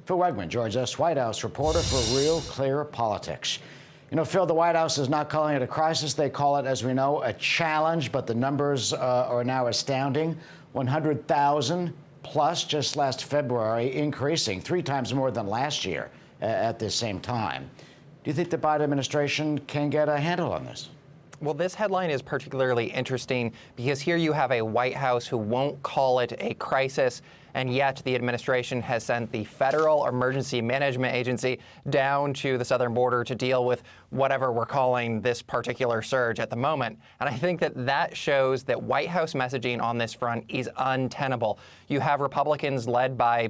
Phil Wegmann joins us, White House reporter for Real Clear Politics. You know, Phil, the White House is not calling it a crisis. They call it, as we know, a challenge, but the numbers are now astounding. 100,000 plus just last February, increasing 3 times more than last year at this same time. Do you think the Biden administration can get a handle on this? Well, this headline is particularly interesting because here you have a White House who won't call it a crisis, and yet the administration has sent the Federal Emergency Management Agency down to the southern border to deal with whatever we're calling this particular surge at the moment. And I think that shows that White House messaging on this front is untenable. You have Republicans led by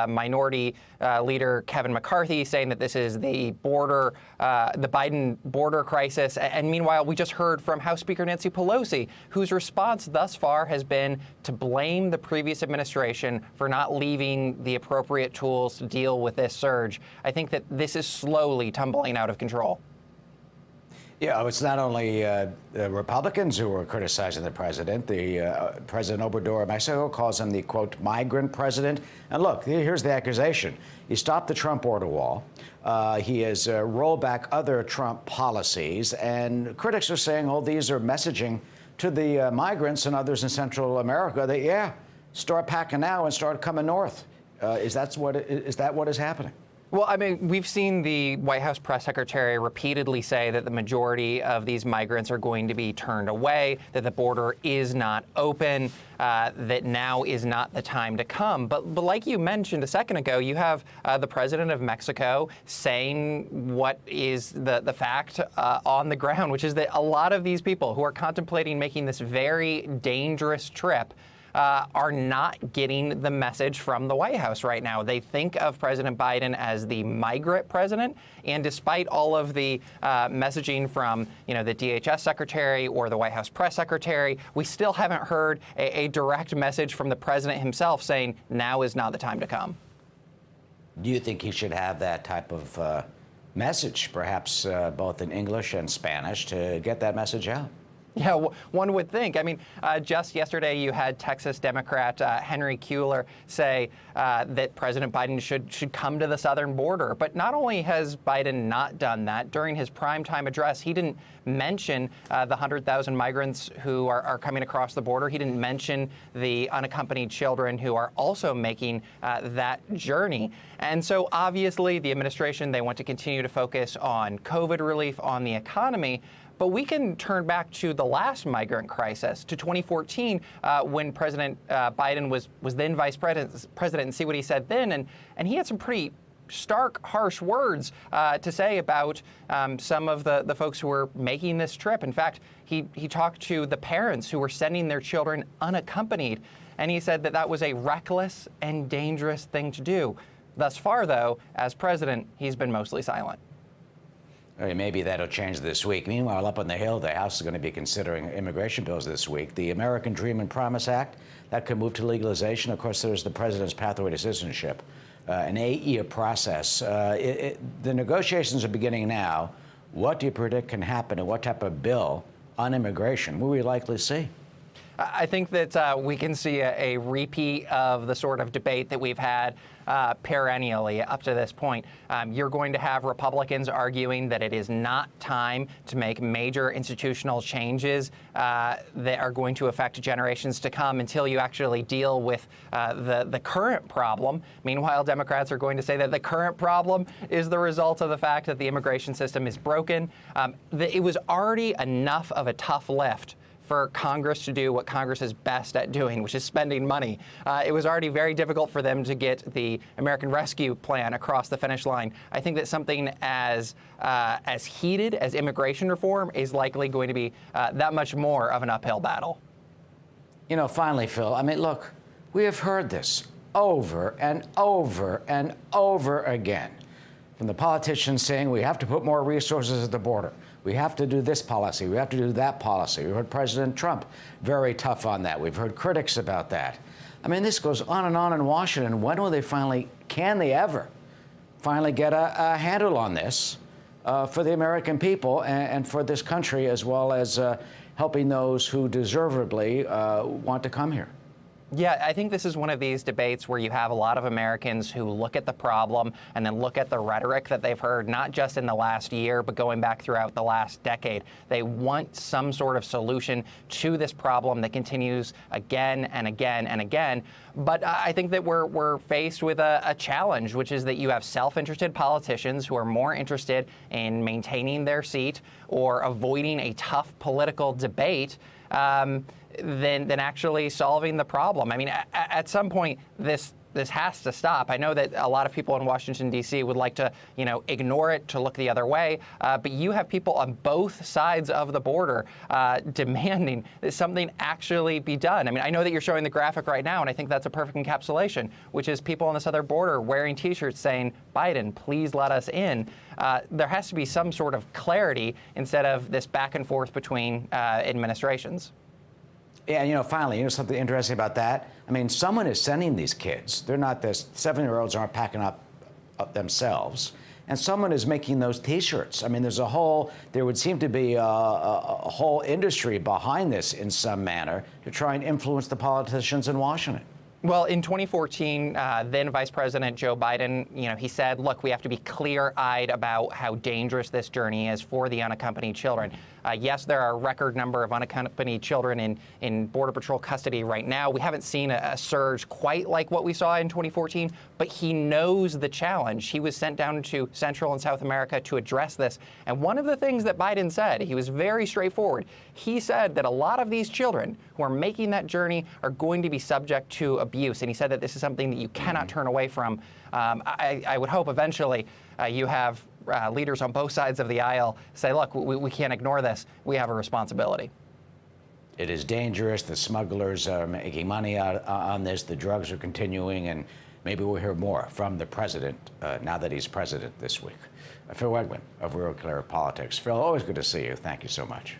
Minority Leader Kevin McCarthy saying that this is the Biden border crisis. And meanwhile, we just heard from House Speaker Nancy Pelosi, whose response thus far has been to blame the previous administration for not leaving the appropriate tools to deal with this surge. I think that this is slowly tumbling out of control. Yeah, it's not only Republicans who are criticizing the president. The President Obrador of Mexico calls him the, quote, migrant president. And look, here's the accusation. He stopped the Trump border wall. He has rolled back other Trump policies. And critics are saying, oh, these are messaging to the migrants and others in Central America that, yeah, start packing now and start coming north. Is that what is happening? Well, I mean, we've seen the White House press secretary repeatedly say that the majority of these migrants are going to be turned away, that the border is not open, that now is not the time to come. But like you mentioned a second ago, you have the president of Mexico saying what is the fact on the ground, which is that a lot of these people who are contemplating making this very dangerous trip are not getting the message from the White House right now. They think of President Biden as the migrant president, and despite all of the messaging from, the DHS secretary or the White House press secretary, we still haven't heard a direct message from the president himself saying now is not the time to come. Do you think he should have that type of message, perhaps both in English and Spanish, to get that message out? Yeah, one would think. I mean, just yesterday you had Texas Democrat Henry Cuellar say that President Biden should come to the southern border. But not only has Biden not done that, during his primetime address, he didn't mention the 100,000 migrants who are coming across the border. He didn't mention the unaccompanied children who are also making that journey. And so obviously the administration, they want to continue to focus on COVID relief, on the economy. But we can turn back to the last migrant crisis, to 2014, when President Biden was then vice president, and see what he said then. And he had some pretty stark, harsh words to say about some of the folks who were making this trip. In fact, he talked to the parents who were sending their children unaccompanied. And he said that was a reckless and dangerous thing to do. Thus far, though, as president, he's been mostly silent. Maybe that'll change this week. Meanwhile, up on the Hill, the House is going to be considering immigration bills this week. The American Dream and Promise Act, that could move to legalization. Of course, there's the president's pathway to citizenship, an 8-year process. The negotiations are beginning now. What do you predict can happen, and what type of bill on immigration will we likely see? I think that we can see a repeat of the sort of debate that we've had perennially up to this point. You're going to have Republicans arguing that it is not time to make major institutional changes that are going to affect generations to come until you actually deal with the current problem. Meanwhile, Democrats are going to say that the current problem is the result of the fact that the immigration system is broken. It was already enough of a tough lift for Congress to do what Congress is best at doing, which is spending money. It was already very difficult for them to get the American Rescue Plan across the finish line. I think that something as heated as immigration reform is likely going to be that much more of an uphill battle. Finally, Phil, I mean, look, we have heard this over and over and over again from the politicians saying we have to put more resources at the border. We have to do this policy. We have to do that policy. We heard President Trump very tough on that. We've heard critics about that. I mean, this goes on and on in Washington. When will they can they ever finally get a handle on this for the American people and for this country, as well as helping those who deservedly want to come here? Yeah, I think this is one of these debates where you have a lot of Americans who look at the problem and then look at the rhetoric that they've heard, not just in the last year, but going back throughout the last decade. They want some sort of solution to this problem that continues again and again and again. But I think that we're faced with a challenge, which is that you have self-interested politicians who are more interested in maintaining their seat or avoiding a tough political debate than actually solving the problem. I mean, at some point, this has to stop. I know that a lot of people in Washington, D.C. would like to, ignore it, to look the other way. But you have people on both sides of the border demanding that something actually be done. I mean, I know that you're showing the graphic right now, and I think that's a perfect encapsulation, which is people on the southern border wearing T-shirts saying, Biden, please let us in. There has to be some sort of clarity instead of this back and forth between administrations. Yeah, finally, something interesting about that? I mean, someone is sending these kids. They're not this, 7-year-olds aren't packing up themselves. And someone is making those T-shirts. I mean, there would seem to be a whole industry behind this in some manner to try and influence the politicians in Washington. Well, in 2014, then Vice President Joe Biden, he said, look, we have to be clear-eyed about how dangerous this journey is for the unaccompanied children. Yes, there are a record number of unaccompanied children in Border Patrol custody right now. We haven't seen a surge quite like what we saw in 2014, but he knows the challenge. He was sent down to Central and South America to address this. And one of the things that Biden said, he was very straightforward. He said that a lot of these children who are making that journey are going to be subject to abuse. And he said that this is something that you cannot turn away from. I would hope eventually you have leaders on both sides of the aisle say, look, we can't ignore this. We have a responsibility. It is dangerous. The smugglers are making money on this. The drugs are continuing. And maybe we'll hear more from the president now that he's president this week. Phil Wegmann of Real Clear Politics. Phil, always good to see you. Thank you so much.